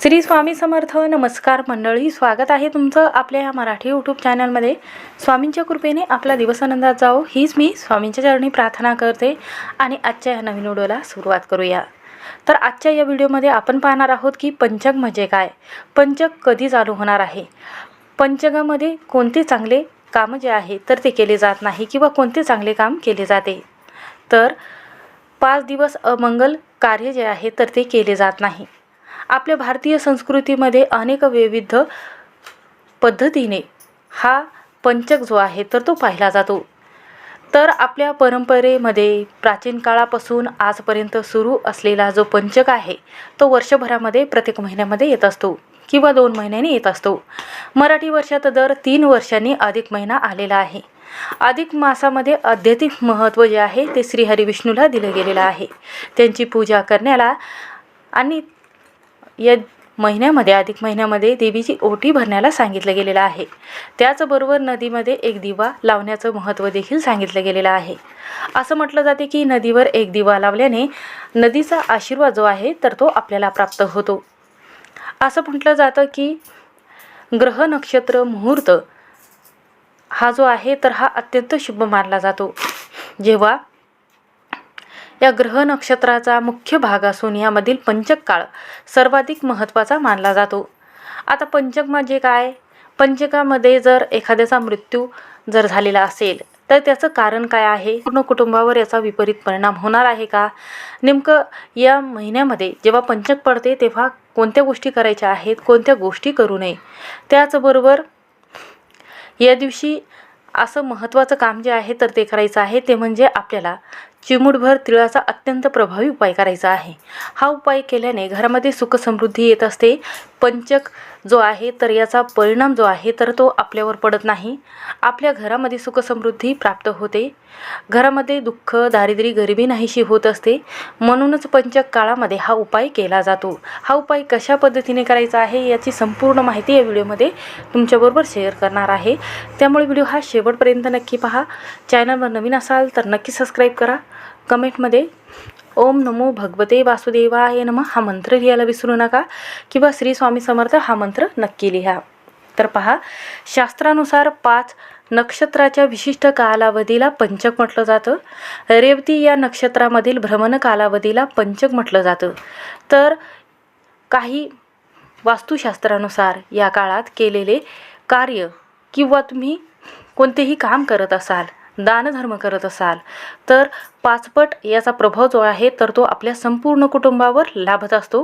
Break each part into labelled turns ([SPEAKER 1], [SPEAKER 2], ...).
[SPEAKER 1] श्री स्वामी समर्थ. नमस्कार मंडळी, स्वागत आहे तुमचं आपल्या या मराठी यूट्यूब चॅनलमध्ये. स्वामींच्या कृपेने आपला दिवस आनंदात जाओ हीच मी स्वामींच्या चरणी प्रार्थना करते आणि आजच्या या नवीन व्हिडिओला सुरुवात करूया. तर आजच्या या व्हिडिओमध्ये आपण पाहणार आहोत की पंचक म्हणजे काय, पंचक कधी चालू होणार आहे, पंचकामध्ये कोणते चांगले काम जे आहे तर ते केले जात नाही किंवा कोणते चांगले काम केले जाते. तर 5 दिवस अमंगल कार्य जे आहे तर ते केले जात नाही. आपल्या भारतीय संस्कृतीमध्ये अनेक विविध पद्धतीने हा पंचक जो आहे तर तो पाहिला जातो. तर आपल्या परंपरेमध्ये प्राचीन काळापासून आजपर्यंत सुरू असलेला जो पंचक आहे तो वर्षभरामध्ये प्रत्येक महिन्यामध्ये येत असतो किंवा 2 महिन्यांनी येत असतो. मराठी वर्षात दर 3 वर्षांनी अधिक महिना आलेला आहे. अधिक मासामध्ये आध्यात्मिक महत्त्व जे आहे ते श्रीहरी विष्णूला दिलं गेलेलं आहे. त्यांची पूजा करण्याला आणि या महिन्यामध्ये अधिक महिन्यामध्ये देवीची ओटी भरण्याला सांगितलं गेलेलं आहे. त्याचबरोबर नदीमध्ये एक दिवा लावण्याचं महत्त्व देखील सांगितलं गेलेलं आहे. असं म्हटलं जाते की नदीवर एक दिवा लावल्याने नदीचा आशीर्वाद जो आहे तर तो आपल्याला प्राप्त होतो. असं म्हटलं जातं की ग्रह नक्षत्र मुहूर्त हा जो आहे तर हा अत्यंत शुभ मानला जातो. जेव्हा या ग्रह नक्षत्राचा मुख्य भाग असून यामधील पंचक काळ सर्वाधिक महत्त्वाचा मानला जातो. आता पंचक म्हणजे काय, पंचकामध्ये जर एखाद्याचा मृत्यू जर झालेला असेल तर त्याचं कारण काय आहे, पूर्ण कुटुंबावर याचा विपरीत परिणाम होणार आहे का, नेमकं या महिन्यामध्ये जेव्हा पंचक पडते तेव्हा कोणत्या गोष्टी करायच्या आहेत, कोणत्या गोष्टी करू नये. त्याचबरोबर या दिवशी असं महत्त्वाचं काम जे आहे तर ते करायचं आहे ते म्हणजे आपल्याला चिमूटभर तिळाचा अत्यंत प्रभावी उपाय करायचा आहे. हा उपाय केल्याने घरामध्ये सुख समृद्धी येत असते. पंचक जो आहे तर याचा परिणाम जो आहे तर तो आपल्यावर पडत नाही. आपल्या घरामध्ये सुख समृद्धी प्राप्त होते. घरामध्ये दुःख दारिद्र्य गरिबी नाहीशी होत असते. म्हणूनच पंचक काळामध्ये हा उपाय केला जातो. हा उपाय कशा पद्धतीने करायचा आहे याची संपूर्ण माहिती या व्हिडिओमध्ये तुमच्याबरोबर शेअर करणार आहे. त्यामुळे व्हिडिओ हा शेवटपर्यंत नक्की पहा. चॅनलवर नवीन असाल तर नक्की सबस्क्राईब करा. कमेंटमध्ये ओम नमो भगवते वासुदेवाय नमः हा मंत्र लिहायला विसरू नका किंवा श्री स्वामी समर्थ हा मंत्र नक्की लिहा. तर पहा, शास्त्रानुसार 5 नक्षत्राच्या विशिष्ट कालावधीला पंचक म्हटलं जातं. रेवती या नक्षत्रामधील भ्रमण कालावधीला पंचक म्हटलं जातं. तर काही वास्तुशास्त्रानुसार या काळात केलेले कार्य किंवा तुम्ही कोणतेही काम करत असाल, दानधर्म करत असाल तर 5 पट याचा प्रभाव जो आहे तर तो आपल्या संपूर्ण कुटुंबावर लाभत असतो.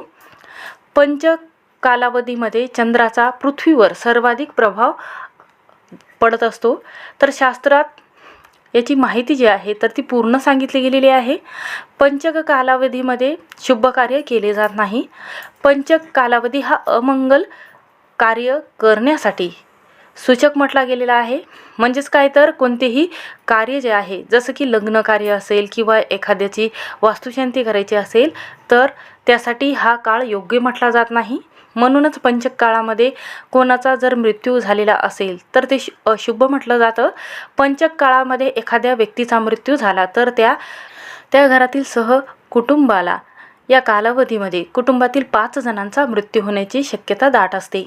[SPEAKER 1] पंचक कालावधीमध्ये चंद्राचा पृथ्वीवर सर्वाधिक प्रभाव पडत असतो. तर शास्त्रात याची माहिती जी आहे तर ती पूर्ण सांगितली गेलेली आहे. पंचक कालावधीमध्ये शुभ कार्य केले जात नाही. पंचक कालावधी हा अमंगल कार्य करण्यासाठी सूचक म्हटला गेलेला आहे. म्हणजेच काय, तर कोणतेही कार्य जे आहे जसं की लग्न कार्य असेल किंवा एखाद्याची वास्तुशांती करायची असेल तर त्यासाठी हा काळ योग्य म्हटला जात नाही. म्हणूनच पंचक काळामध्ये कोणाचा जर मृत्यू झालेला असेल तर ते अशुभ म्हटलं जातं. पंचक काळामध्ये एखाद्या व्यक्तीचा मृत्यू झाला तर त्या घरातील कुटुंबाला या कालावधीमध्ये कुटुंबातील 5 जणांचा मृत्यू होण्याची शक्यता दाट असते,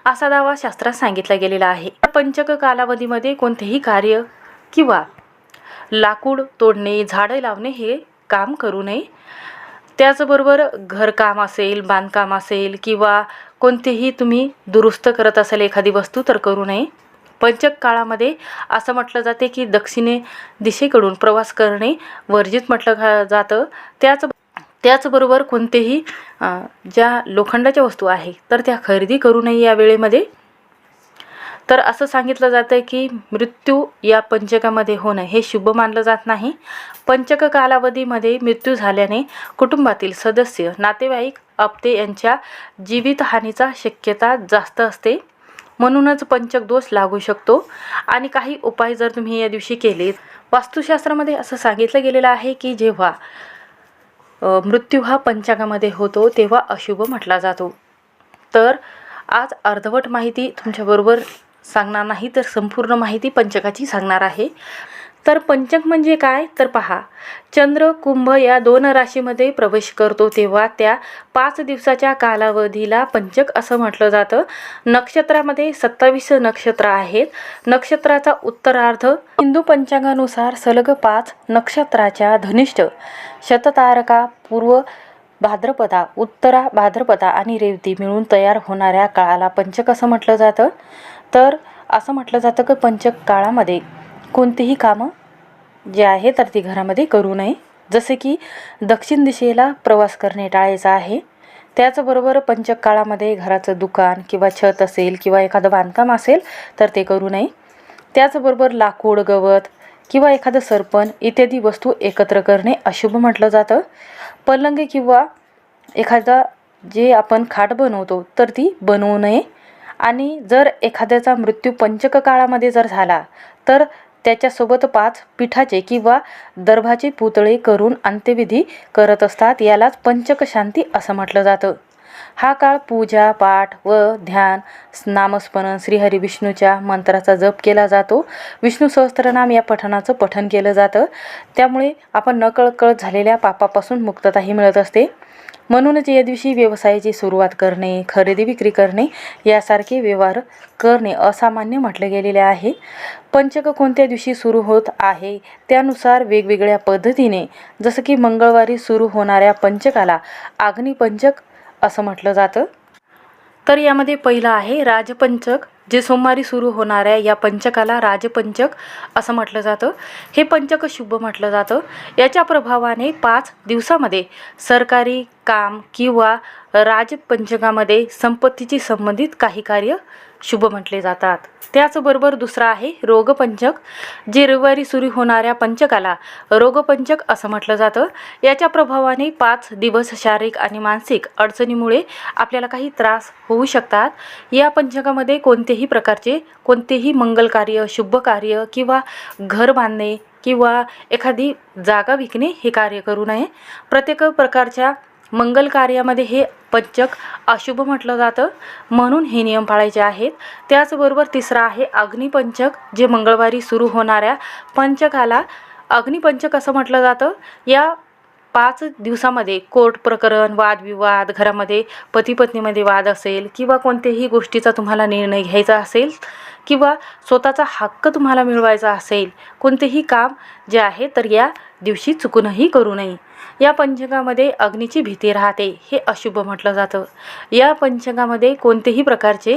[SPEAKER 1] असा दावा शास्त्रात सांगितला गेलेला आहे. पंचक कालावधीमध्ये कोणतेही कार्य किंवा लाकूड तोडणे, झाडं लावणे हे काम करू नये. त्याचबरोबर घरकाम असेल, बांधकाम असेल किंवा कोणतेही तुम्ही दुरुस्त करत असाल एखादी वस्तू तर करू नये. पंचक काळामध्ये असं म्हटलं जाते की दक्षिणे दिशेकडून प्रवास करणे वर्जित म्हटलं जातं. त्याचबरोबर कोणतेही ज्या लोखंडाच्या वस्तू आहे तर त्या खरेदी करू नये या वेळेमध्ये. तर असं सांगितलं जातं की मृत्यू या पंचकामध्ये होणं हे शुभ मानलं जात नाही. पंचक कालावधीमध्ये मृत्यू झाल्याने कुटुंबातील सदस्य, नातेवाईक, आप्ते यांच्या जीवितहानीचा शक्यता जास्त असते. म्हणूनच पंचक दोष लागू शकतो आणि काही उपाय जर तुम्ही या दिवशी केले. वास्तुशास्त्रामध्ये असं सांगितलं गेलेलं आहे की जेव्हा मृत्यू हा पंचकामध्ये होतो तेव्हा अशुभ म्हटला जातो. तर आज अर्धवट माहिती तुमच्याबरोबर सांगणार नाही तर संपूर्ण माहिती पंचकाची सांगणार आहे. तर पंचक म्हणजे काय तर पहा, चंद्र कुंभ या 2 राशीमध्ये प्रवेश करतो तेव्हा त्या 5 दिवसाच्या कालावधीला पंचक असं म्हटलं जातं. नक्षत्रामध्ये 27 नक्षत्र आहेत. नक्षत्राचा उत्तरार्ध हिंदू पंचांगानुसार सलग 5 नक्षत्राच्या धनिष्ठ, शततारका, पूर्व भाद्रपदा, उत्तरा भाद्रपदा आणि रेवती मिळून तयार होणाऱ्या काळाला पंचक असं म्हटलं जातं. तर असं म्हटलं जातं की पंचक काळामध्ये कोणतीही कामं जे आहे तर ती घरामध्ये करू नये. जसे की दक्षिण दिशेला प्रवास करणे टाळायचा आहे. त्याचबरोबर पंचक काळामध्ये घराचं दुकान किंवा छत असेल किंवा एखादं बांधकाम असेल तर ते करू नये. त्याचबरोबर लाकूड, गवत किंवा एखादं सरपण इत्यादी वस्तू एकत्र करणे अशुभ म्हटलं जातं. पलंग किंवा एखादा जे आपण खाट बनवतो तर ती बनवू नये. आणि जर एखाद्याचा मृत्यू पंचक काळामध्ये जर झाला तर त्याच्यासोबत 5 पिठाचे किंवा दर्भाचे पुतळे करून अंत्यविधी करत असतात. यालाच पंचक शांती असं म्हटलं जातं. हा काळ पूजा पाठ व ध्यान, नामस्मरण, श्रीहरी विष्णूच्या मंत्राचा जप केला जातो. विष्णू सहस्त्रनाम या पठणाचं पठण केलं जातं. त्यामुळे आपण नकळत झालेल्या पापापासून मुक्तताही मिळत असते. म्हणूनच या दिवशी व्यवसायाची सुरुवात करणे, खरेदी विक्री करणे यासारखे व्यवहार करणे असामान्य म्हटले गेलेले आहे. पंचक कोणत्या दिवशी सुरू होत आहे त्यानुसार वेगवेगळ्या पद्धतीने, जसं की मंगळवारी सुरू होणाऱ्या पंचकाला अग्निपंचक असं म्हटलं जातं. तर यामध्ये पहिलं आहे राजपंचक, जे सोमवारी सुरू होणाऱ्या या पंचकाला राजपंचक असं म्हटलं जातं. हे पंचक शुभ म्हटलं जातं. याच्या प्रभावाने 5 दिवसामध्ये सरकारी काम किंवा राजपंचकामध्ये संपत्तीची संबंधित काही कार्य शुभ म्हटले जातात. त्याचबरोबर दुसरा आहे रोगपंचक, जे रविवारी सुरू होणाऱ्या पंचकाला रोगपंचक असं म्हटलं जातं. याच्या प्रभावाने 5 दिवस शारीरिक आणि मानसिक अडचणीमुळे आपल्याला काही त्रास होऊ शकतात. या पंचकामध्ये कोणतेही प्रकारचे कोणतेही मंगल कार्य, शुभ कार्य किंवा घर बांधणे किंवा एखादी जागा विकणे हे कार्य करू नये. प्रत्येक प्रकारच्या मंगल कार्यामध्ये हे पंचक अशुभ म्हटलं जातं, म्हणून हे नियम पाळायचे आहेत. त्याचबरोबर तिसरा आहे अग्निपंचक, जे मंगळवारी सुरू होणाऱ्या पंचकाला अग्निपंचक असं म्हटलं जातं. या 5 दिवसामध्ये कोर्ट प्रकरण, वादविवाद, घरामध्ये पती पत्नीमध्ये वाद असेल किंवा कोणत्याही गोष्टीचा तुम्हाला निर्णय घ्यायचा असेल किंवा स्वतःचा हक्क तुम्हाला मिळवायचा असेल, कोणतेही काम जे आहे तर या दिवशी चुकूनही करू नये. या पंचकामध्ये अग्नीची भीती राहते, हे अशुभ म्हटलं जातं. या पंचकामध्ये कोणतेही प्रकारचे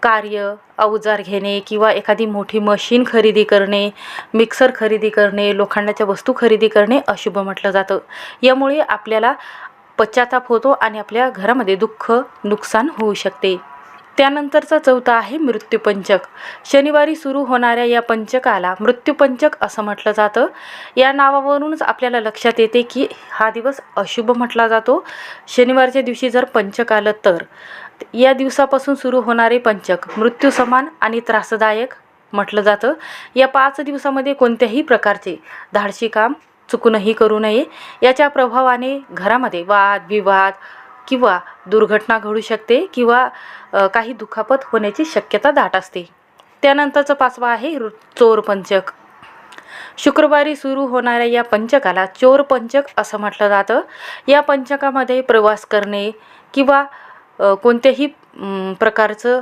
[SPEAKER 1] कार्य, अवजार घेणे किंवा एखादी मोठी मशीन खरेदी करणे, मिक्सर खरेदी करणे, लोखंडाच्या वस्तू खरेदी करणे अशुभ म्हटलं जातं. यामुळे आपल्याला पश्चाताप होतो आणि आपल्या घरामध्ये दुःख, नुकसान होऊ शकते. त्यानंतरचा चौथा आहे मृत्यूपंचक. शनिवारी सुरू होणाऱ्या या पंचकाला मृत्यूपंचक असं म्हटलं जातं. या नावावरूनच आपल्याला लक्षात येते की हा दिवस अशुभ म्हटला जातो. शनिवारच्या दिवशी जर पंचक आलं तर या दिवसापासून सुरू होणारे पंचक मृत्यू समान आणि त्रासदायक म्हटलं जातं. या 5 दिवसामध्ये कोणत्याही प्रकारचे धाडसी काम चुकूनही करू नये. याच्या प्रभावाने घरामध्ये वाद विवाद किंवा दुर्घटना घडू शकते किंवा काही दुखापत होण्याची शक्यता दाट असते. त्यानंतरचं 5वं आहे चोरपंचक. शुक्रवारी सुरू होणाऱ्या या पंचकाला चोरपंचक असं म्हटलं जातं. या पंचकामध्ये प्रवास करणे किंवा कोणत्याही प्रकारचं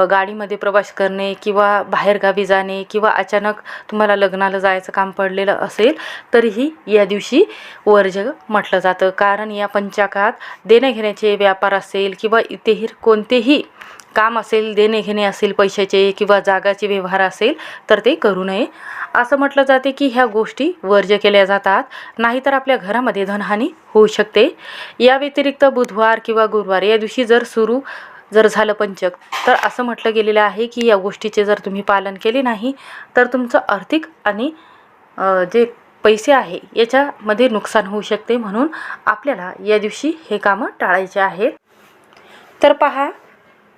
[SPEAKER 1] गाडीमध्ये प्रवास करणे किंवा बाहेरगावी जाणे किंवा अचानक तुम्हाला लग्नाला जायचं काम पडलेलं असेल तरीही या दिवशी वर्ज म्हटलं जातं. कारण या पंचकात देणेघेण्याचे व्यापार असेल किंवा इतर कोणतेही काम असेल, देणे घेणे असेल पैशाचे किंवा जागाचे व्यवहार असेल तर ते करू नये. असं म्हटलं जाते की ह्या गोष्टी वर्ज केल्या जातात, नाहीतर आपल्या घरामध्ये धनहानी होऊ शकते. या व्यतिरिक्त बुधवार किंवा गुरुवार या दिवशी जर झालं पंचक तर असं म्हटलं गेलेलं आहे की या गोष्टीचे जर तुम्ही पालन केले नाही तर तुमचं आर्थिक आणि जे पैसे आहे याच्यामध्ये नुकसान होऊ शकते. म्हणून आपल्याला या दिवशी हे कामं टाळायचे आहेत. तर पहा,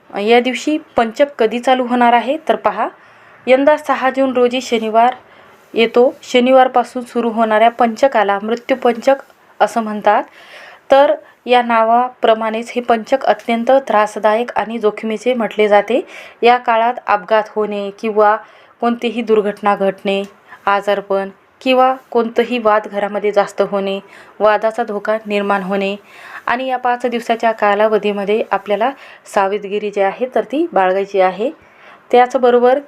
[SPEAKER 1] या दिवशी पंचक कधी चालू होणार आहे तर पहा, यंदा 6 जून रोजी शनिवार येतो. शनिवारपासून सुरू होणाऱ्या पंचकाला मृत्यूपंचक असं म्हणतात. तर या नावाप्रमाणेच हे पंचक अत्यंत त्रासदायक आणि जोखमीचे म्हटले जाते. या काळात अपघात होणे किंवा कोणतीही दुर्घटना घडणे आजारपण किंवा कोणतंही वाद घरामध्ये जास्त होणे, वादाचा धोका निर्माण होणे आणि या 5 दिवसाच्या कालावधीमध्ये आपल्याला सावधगिरी जी आहे तर ती बाळगायची आहे. त्याचबरोबर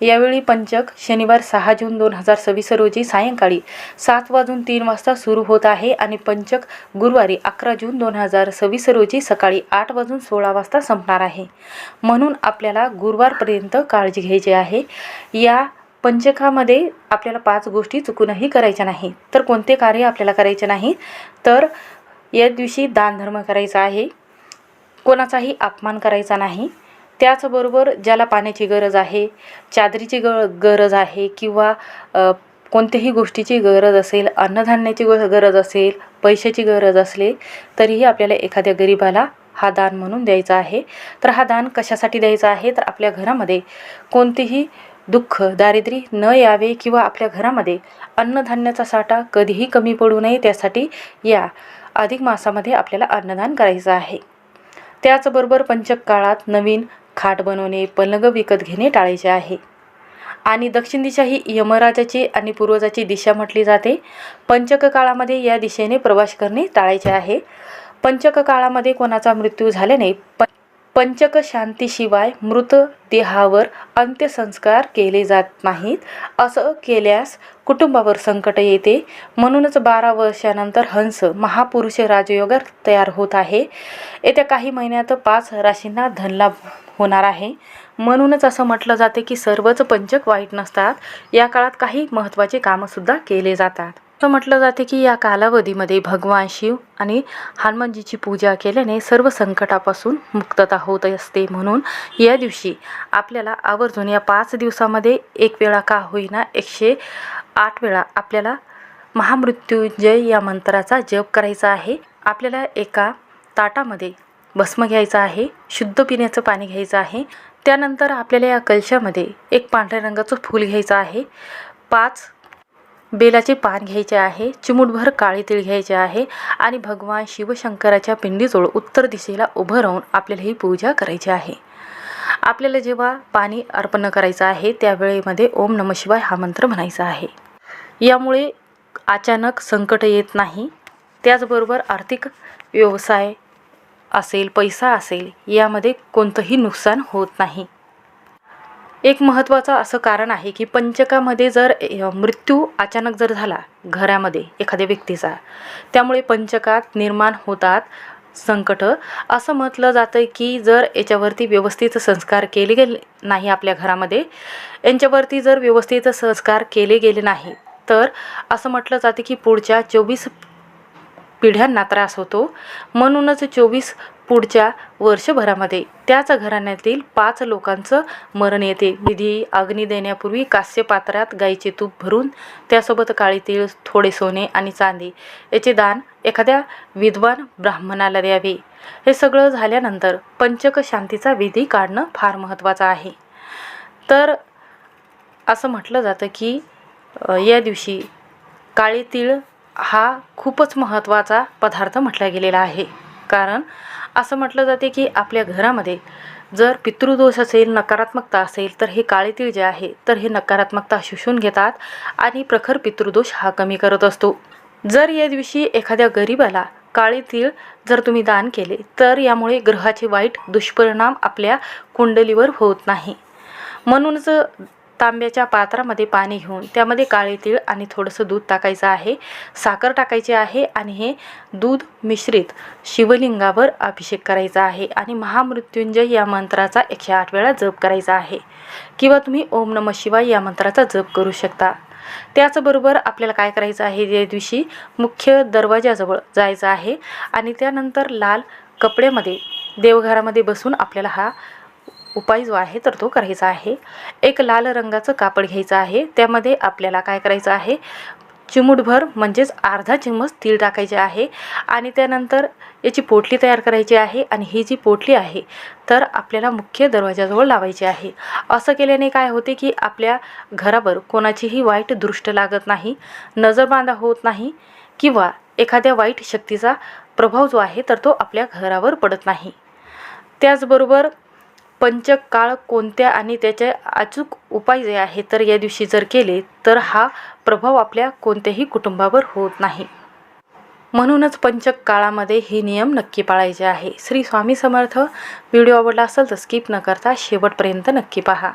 [SPEAKER 1] यावेळी पंचक शनिवार 6 जून 2026 रोजी सायंकाळी 7:03 सुरू होत आहे आणि पंचक गुरुवारी 11 जून 2026 रोजी सकाळी 8:16 संपणार आहे. म्हणून आपल्याला गुरुवारपर्यंत काळजी घ्यायची आहे. या पंचकामध्ये आपल्याला 5 गोष्टी चुकूनही करायच्या नाही. तर कोणते कार्य आपल्याला करायचे नाही, तर या दिवशी दानधर्म करायचा आहे, कोणाचाही अपमान करायचा नाही. त्याचबरोबर ज्याला पाण्याची गरज आहे, चादरीची गरज आहे किंवा कोणत्याही गोष्टीची गरज असेल, अन्नधान्याची गरज असेल, पैशाची गरज असले, तरीही आपल्याला एखाद्या गरीबाला हा दान म्हणून द्यायचा आहे. तर हा दान कशासाठी द्यायचा आहे, तर आपल्या घरामध्ये कोणतेही दुःख दारिद्र्य न यावे किंवा आपल्या घरामध्ये अन्नधान्याचा साठा कधीही कमी पडू नये, त्यासाठी या अधिक मासामध्ये आपल्याला अन्नदान करायचं आहे. त्याचबरोबर पंचक काळात नवीन खाट बनवणे, पलंग विकत घेणे टाळायचे आहे. आणि दक्षिण दिशा ही यमराजाची आणि पूर्वजाची दिशा म्हटली जाते. पंचक काळामध्ये या दिशेने प्रवास करणे टाळायचे आहे. पंचक काळामध्ये कोणाचा मृत्यू झाल्याने पंचक शांतीशिवाय मृतदेहावर अंत्यसंस्कार केले जात नाहीत. असं केल्यास कुटुंबावर संकट येते. म्हणूनच 12 वर्षानंतर हंस महापुरुष राजयोग तयार होत आहे. येत्या काही महिन्यात 5 राशींना धनलाभ होणार आहे. म्हणूनच असं म्हटलं जाते की सर्वच पंचक वाईट नसतात. या काळात काही महत्त्वाचे कामंसुद्धा केले जातात. असं म्हटलं जाते की या कालावधीमध्ये भगवान शिव आणि हनुमानजीची पूजा केल्याने सर्व संकटापासून मुक्तता होत असते. म्हणून या दिवशी आपल्याला आवर्जून या 5 दिवसामध्ये 1 वेळा का होईना 108 वेळा आपल्याला महामृत्युंजय या मंत्राचा जप करायचा आहे. आपल्याला एका ताटामध्ये भस्म घ्यायचं आहे, शुद्ध पिण्याचं पाणी घ्यायचं आहे. त्यानंतर आपल्याला या कलशामध्ये एक पांढऱ्या रंगाचं फूल घ्यायचं आहे, 5 बेलाचे पान घ्यायचे आहे, चिमूटभर काळे तीळ घ्यायचे आहे आणि भगवान शिवशंकराच्या पिंडीजवळ उत्तर दिशेला उभं राहून आपल्याला ही पूजा करायची आहे. आपल्याला जेव्हा पाणी अर्पण करायचं आहे त्यावेळेमध्ये ओम नमः शिवाय हा मंत्र म्हणायचा आहे. यामुळे अचानक संकट येत नाही. त्याचबरोबर आर्थिक व्यवसाय असेल, पैसा असेल, यामध्ये कोणतंही नुकसान होत नाही. एक महत्त्वाचं असं कारण आहे की पंचकामध्ये जर मृत्यू अचानक जर झाला घरामध्ये एखाद्या व्यक्तीचा, त्यामुळे पंचकात निर्माण होतात संकट. असं म्हटलं जातं की जर याच्यावरती व्यवस्थित संस्कार केले गेले नाही, आपल्या घरामध्ये यांच्यावरती जर व्यवस्थित संस्कार केले गेले नाही, तर असं म्हटलं जातं की पुढच्या 24 पिढ्यांना त्रास होतो. म्हणूनच 24 पुढच्या वर्षभरामध्ये त्याच घराण्यातील 5 लोकांचं मरण येते. विधी अग्नी देण्यापूर्वी कास्य पात्रात गाईचे तूप भरून त्यासोबत काळे तीळ, थोडे सोने आणि चांदी याचे दान एखाद्या विद्वान ब्राह्मणाला द्यावे. हे सगळं झाल्यानंतर पंचक शांतीचा विधी काढणं फार महत्त्वाचं आहे. तर असं म्हटलं जातं की या दिवशी काळे तीळ हा खूपच महत्त्वाचा पदार्थ म्हटला गेलेला आहे. कारण असं म्हटलं जाते की आपल्या घरामध्ये जर पितृदोष असेल, नकारात्मकता असेल, तर हे काळे तीळ जे आहे तर हे नकारात्मकता शोषून घेतात आणि प्रखर पितृदोष हा कमी करत असतो. जर या दिवशी एखाद्या गरीबाला काळे तीळ जर तुम्ही दान केले तर यामुळे ग्रहाचे वाईट दुष्परिणाम आपल्या कुंडलीवर होत नाही. म्हणूनच तांब्याच्या पात्रामध्ये पाणी घेऊन त्यामध्ये काळे तीळ आणि थोडंसं दूध टाकायचं आहे, साखर टाकायची आहे आणि हे दूध मिश्रित शिवलिंगावर अभिषेक करायचा आहे आणि महामृत्युंजय या मंत्राचा 108 वेळा जप करायचा आहे किंवा तुम्ही ओम नमः शिवाय या मंत्राचा जप करू शकता. त्याचबरोबर आपल्याला काय करायचं आहे, या दिवशी मुख्य दरवाजाजवळ जायचं आहे आणि त्यानंतर लाल कपड्यामध्ये देवघरामध्ये बसून आपल्याला हा उपाय जो आहे तर तो करायचा आहे. एक लाल रंगाचं कापड घ्यायचं आहे, त्यामध्ये आपल्याला काय करायचं आहे, चिमूटभर म्हणजेच अर्धा चम्मच तीळ टाकायचे आहे आणि त्यानंतर याची पोटली तयार करायची आहे आणि ही जी पोटली आहे तर आपल्याला मुख्य दरवाजाजवळ लावायची आहे. असं केल्याने काय होते की आपल्या घरावर कोणाचीही वाईट दृष्ट लागत नाही, नजरबांधा होत नाही किंवा एखाद्या वाईट शक्तीचा प्रभाव जो आहे तर तो आपल्या घरावर पडत नाही. त्याचबरोबर पंचक काळ कोणत्या आणि त्याचे अचूक उपाय जे आहे तर या दिवशी जर केले तर हा प्रभाव आपल्या कोणत्याही कुटुंबावर होत नाही. म्हणूनच पंचक काळामध्ये हे नियम नक्की पाळायचे आहे. श्री स्वामी समर्थ. व्हिडिओ आवडला असेल तर स्किप न करता शेवटपर्यंत नक्की पहा.